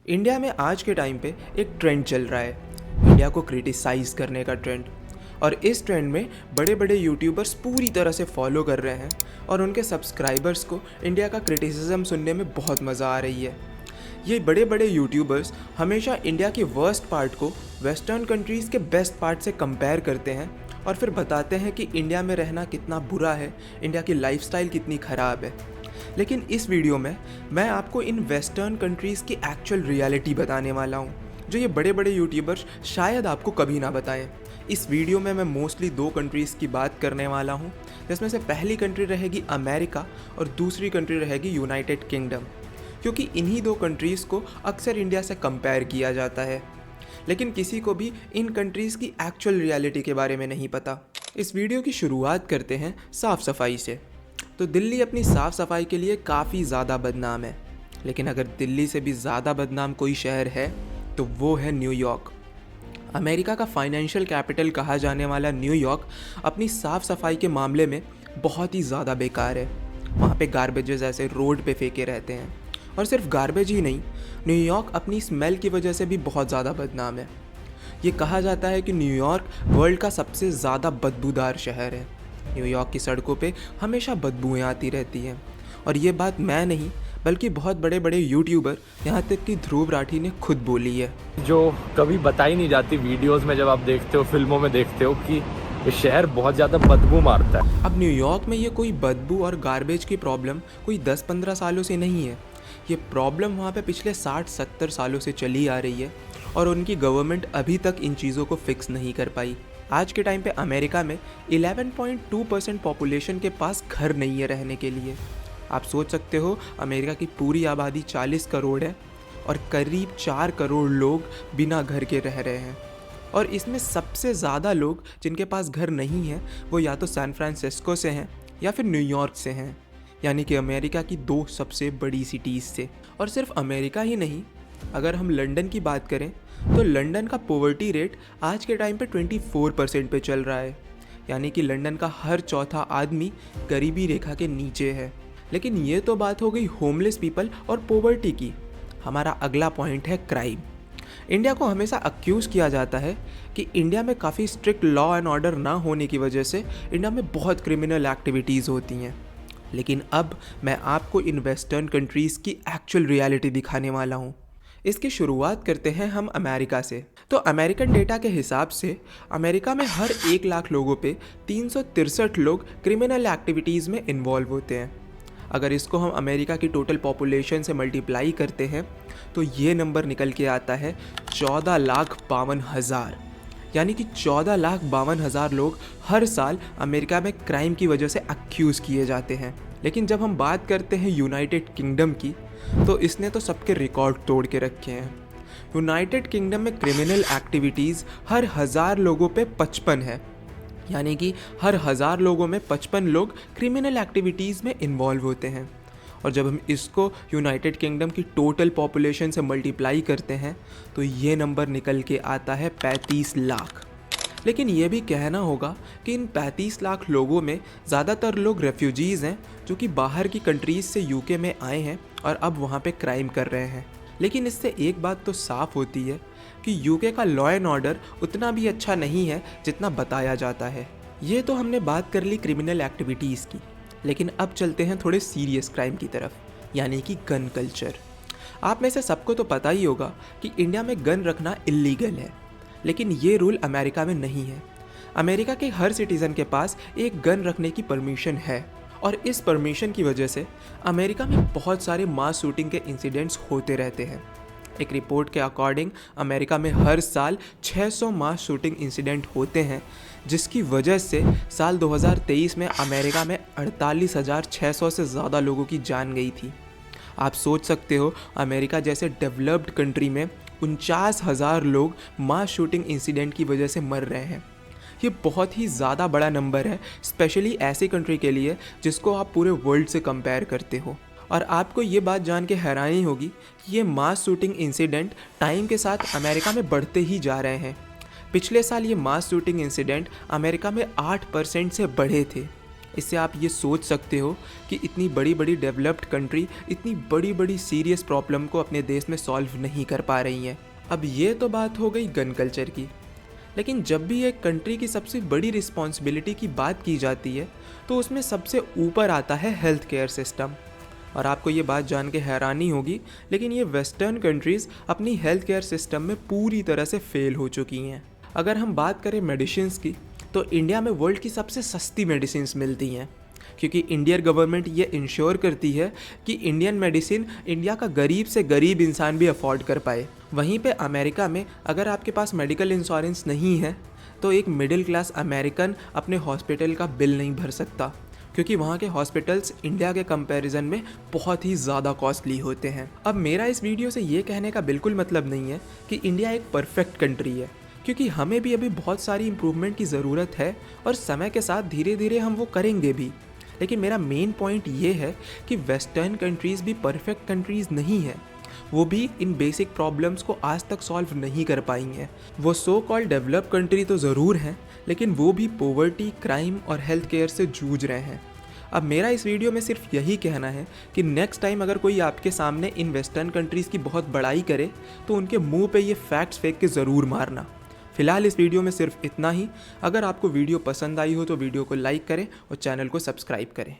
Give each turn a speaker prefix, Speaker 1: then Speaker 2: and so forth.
Speaker 1: India में आज के टाइम पे एक ट्रेंड चल रहा है, इंडिया को क्रिटिसाइज़ करने का ट्रेंड। और इस ट्रेंड में बड़े बड़े यूट्यूबर्स पूरी तरह से फॉलो कर रहे हैं और उनके सब्सक्राइबर्स को इंडिया का क्रिटिसिज्म सुनने में बहुत मज़ा आ रही है। ये बड़े बड़े यूट्यूबर्स हमेशा इंडिया के वर्स्ट पार्ट को वेस्टर्न कंट्रीज़ के बेस्ट पार्ट से कंपेयर करते हैं और फिर बताते हैं कि इंडिया में रहना कितना बुरा है, इंडिया की लाइफस्टाइल कितनी ख़राब है। लेकिन इस वीडियो में मैं आपको इन वेस्टर्न कंट्रीज़ की एक्चुअल रियलिटी बताने वाला हूँ, जो ये बड़े बड़े यूट्यूबर्स शायद आपको कभी ना बताएं। इस वीडियो में मैं मोस्टली दो कंट्रीज़ की बात करने वाला हूँ, जिसमें से पहली कंट्री रहेगी अमेरिका और दूसरी कंट्री रहेगी यूनाइटेड किंगडम, क्योंकि इन्हीं दो कंट्रीज़ को अक्सर इंडिया से कंपेयर किया जाता है। लेकिन किसी को भी इन कंट्रीज़ की एक्चुअल रियलिटी के बारे में नहीं पता। इस वीडियो की शुरुआत करते हैं साफ़ सफाई से। तो दिल्ली अपनी साफ़ सफाई के लिए काफ़ी ज़्यादा बदनाम है, लेकिन अगर दिल्ली से भी ज़्यादा बदनाम कोई शहर है तो वो है न्यूयॉर्क। अमेरिका का फाइनेंशियल कैपिटल कहा जाने वाला न्यूयॉर्क अपनी साफ़ सफाई के मामले में बहुत ही ज़्यादा बेकार है। वहाँ पे गार्बेजेस ऐसे रोड पे फेंके रहते हैं, और सिर्फ गार्बेज ही नहीं, न्यूयॉर्क अपनी स्मेल की वजह से भी बहुत ज़्यादा बदनाम है। ये कहा जाता है कि न्यूयॉर्क वर्ल्ड का सबसे ज़्यादा बदबूदार शहर है। न्यूयॉर्क की सड़कों पे हमेशा बदबूएं आती रहती हैं, और ये बात मैं नहीं बल्कि बहुत बड़े बड़े यूट्यूबर, यहाँ तक कि ध्रुव राठी ने खुद बोली है,
Speaker 2: जो कभी बताई नहीं जाती वीडियोस में। जब आप देखते हो, फिल्मों में देखते हो कि ये शहर बहुत ज़्यादा बदबू मारता है।
Speaker 1: अब न्यूयॉर्क में ये कोई बदबू और गार्बेज की प्रॉब्लम कोई 10-15 सालों से नहीं है। ये प्रॉब्लम वहाँ पे पिछले 60-70 सालों से चली आ रही है, और उनकी गवर्नमेंट अभी तक इन चीज़ों को फिक्स नहीं कर पाई। आज के टाइम पे अमेरिका में 11.2% पॉपुलेशन के पास घर नहीं है रहने के लिए। आप सोच सकते हो, अमेरिका की पूरी आबादी 40 करोड़ है और करीब 4 करोड़ लोग बिना घर के रह रहे हैं। और इसमें सबसे ज़्यादा लोग जिनके पास घर नहीं है वो या तो सैन फ्रांसिस्को से हैं या फिर न्यूयॉर्क से हैं, यानी कि अमेरिका की दो सबसे बड़ी सिटीज़ से। और सिर्फ अमेरिका ही नहीं, अगर हम लंदन की बात करें तो लंदन का पॉवर्टी रेट आज के टाइम पे 24% पे चल रहा है, यानी कि लंदन का हर चौथा आदमी गरीबी रेखा के नीचे है। लेकिन ये तो बात हो गई होमलेस पीपल और पॉवर्टी की। हमारा अगला पॉइंट है क्राइम। इंडिया को हमेशा अक्यूज़ किया जाता है कि इंडिया में काफ़ी स्ट्रिक्ट लॉ एंड ऑर्डर ना होने की वजह से इंडिया में बहुत क्रिमिनल एक्टिविटीज़ होती हैं। लेकिन अब मैं आपको इन वेस्टर्न कंट्रीज़ की एक्चुअल रियलिटी दिखाने वाला हूँ। इसकी शुरुआत करते हैं हम अमेरिका से। तो अमेरिकन डेटा के हिसाब से अमेरिका में हर 1 लाख लोगों पे 363 लोग क्रिमिनल एक्टिविटीज़ में इन्वॉल्व होते हैं। अगर इसको हम अमेरिका की टोटल पॉपुलेशन से मल्टीप्लाई करते हैं तो ये नंबर निकल के आता है 14,52,000, यानी कि 14,52,000 लोग हर साल अमेरिका में क्राइम की वजह से अक्यूज़ किए जाते हैं। लेकिन जब हम बात करते हैं यूनाइटेड किंगडम की, तो इसने तो सबके रिकॉर्ड तोड़ के रखे हैं। यूनाइटेड किंगडम में क्रिमिनल एक्टिविटीज़ हर 1000 लोगों पे 55 है, यानी कि हर 1000 लोगों में 55 लोग क्रिमिनल एक्टिविटीज़ में इन्वॉल्व होते हैं। और जब हम इसको यूनाइटेड किंगडम की टोटल पॉपुलेशन से मल्टीप्लाई करते हैं तो ये नंबर निकल के आता है 35 लाख। लेकिन ये भी कहना होगा कि इन 35 लाख लोगों में ज़्यादातर लोग रेफ्यूजीज़ हैं, जो कि बाहर की कंट्रीज़ से यूके में आए हैं और अब वहाँ पे क्राइम कर रहे हैं। लेकिन इससे एक बात तो साफ़ होती है कि यूके का लॉ एंड ऑर्डर उतना भी अच्छा नहीं है जितना बताया जाता है। ये तो हमने बात कर ली क्रिमिनल एक्टिविटीज़ की, लेकिन अब चलते हैं थोड़े सीरियस क्राइम की तरफ, यानी कि गन कल्चर। आप में से सबको तो पता ही होगा कि इंडिया में गन रखना इल्लीगल है, लेकिन ये रूल अमेरिका में नहीं है। अमेरिका के हर सिटीज़न के पास एक गन रखने की परमिशन है, और इस परमिशन की वजह से अमेरिका में बहुत सारे मास शूटिंग के इंसिडेंट्स होते रहते हैं। एक रिपोर्ट के अकॉर्डिंग अमेरिका में हर साल 600 मास शूटिंग इंसिडेंट होते हैं, जिसकी वजह से साल 2023 में अमेरिका में 48,600 से ज़्यादा लोगों की जान गई थी। आप सोच सकते हो, अमेरिका जैसे डेवलप्ड कंट्री में 49,000 लोग मास शूटिंग इंसिडेंट की वजह से मर रहे हैं। ये बहुत ही ज़्यादा बड़ा नंबर है, स्पेशली ऐसी कंट्री के लिए जिसको आप पूरे वर्ल्ड से कंपेयर करते हो। और आपको ये बात जान के हैरानी होगी कि ये मास शूटिंग इंसिडेंट टाइम के साथ अमेरिका में बढ़ते ही जा रहे हैं। पिछले साल ये मास शूटिंग इंसिडेंट अमेरिका में 8% से बढ़े थे, इससे आप ये सोच सकते हो कि इतनी बड़ी बड़ी डेवलप्ड कंट्री इतनी बड़ी बड़ी सीरियस प्रॉब्लम को अपने देश में सॉल्व नहीं कर पा रही हैं। अब ये तो बात हो गई गन कल्चर की, लेकिन जब भी एक कंट्री की सबसे बड़ी रिस्पॉन्सिबिलिटी की बात की जाती है तो उसमें सबसे ऊपर आता है हेल्थ केयर सिस्टम। और आपको ये बात जान के हैरानी होगी, लेकिन ये वेस्टर्न कंट्रीज़ अपनी हेल्थ केयर सिस्टम में पूरी तरह से फेल हो चुकी हैं। अगर हम बात करें मेडिसिन्स की, तो इंडिया में वर्ल्ड की सबसे सस्ती मेडिसिन्स मिलती हैं, क्योंकि इंडियन गवर्नमेंट ये इंश्योर करती है कि इंडियन मेडिसिन इंडिया का गरीब से गरीब इंसान भी अफोर्ड कर पाए। वहीं पे अमेरिका में अगर आपके पास मेडिकल इंश्योरेंस नहीं है तो एक मिडिल क्लास अमेरिकन अपने हॉस्पिटल का बिल नहीं भर सकता, क्योंकि वहाँ के हॉस्पिटल्स इंडिया के कंपैरिजन में बहुत ही ज़्यादा कॉस्टली होते हैं। अब मेरा इस वीडियो से ये कहने का बिल्कुल मतलब नहीं है कि इंडिया एक परफेक्ट कंट्री है, क्योंकि हमें भी अभी बहुत सारी इम्प्रूवमेंट की ज़रूरत है और समय के साथ धीरे धीरे हम वो करेंगे भी। लेकिन मेरा मेन पॉइंट ये है कि वेस्टर्न कंट्रीज़ भी परफेक्ट कंट्रीज़ नहीं है, वो भी इन बेसिक प्रॉब्लम्स को आज तक सॉल्व नहीं कर पाई हैं। वो सो कॉल्ड डेवलप कंट्री तो ज़रूर हैं, लेकिन वो भी पॉवर्टी, क्राइम और हेल्थ केयर से जूझ रहे हैं। अब मेरा इस वीडियो में सिर्फ यही कहना है कि नेक्स्ट टाइम अगर कोई आपके सामने इन वेस्टर्न कंट्रीज़ की बहुत बड़ाई करे तो उनके मुंह पे ये फैक्ट्स फेंक के ज़रूर मारना। फिलहाल इस वीडियो में सिर्फ इतना ही। अगर आपको वीडियो पसंद आई हो तो वीडियो को लाइक करें और चैनल को सब्सक्राइब करें।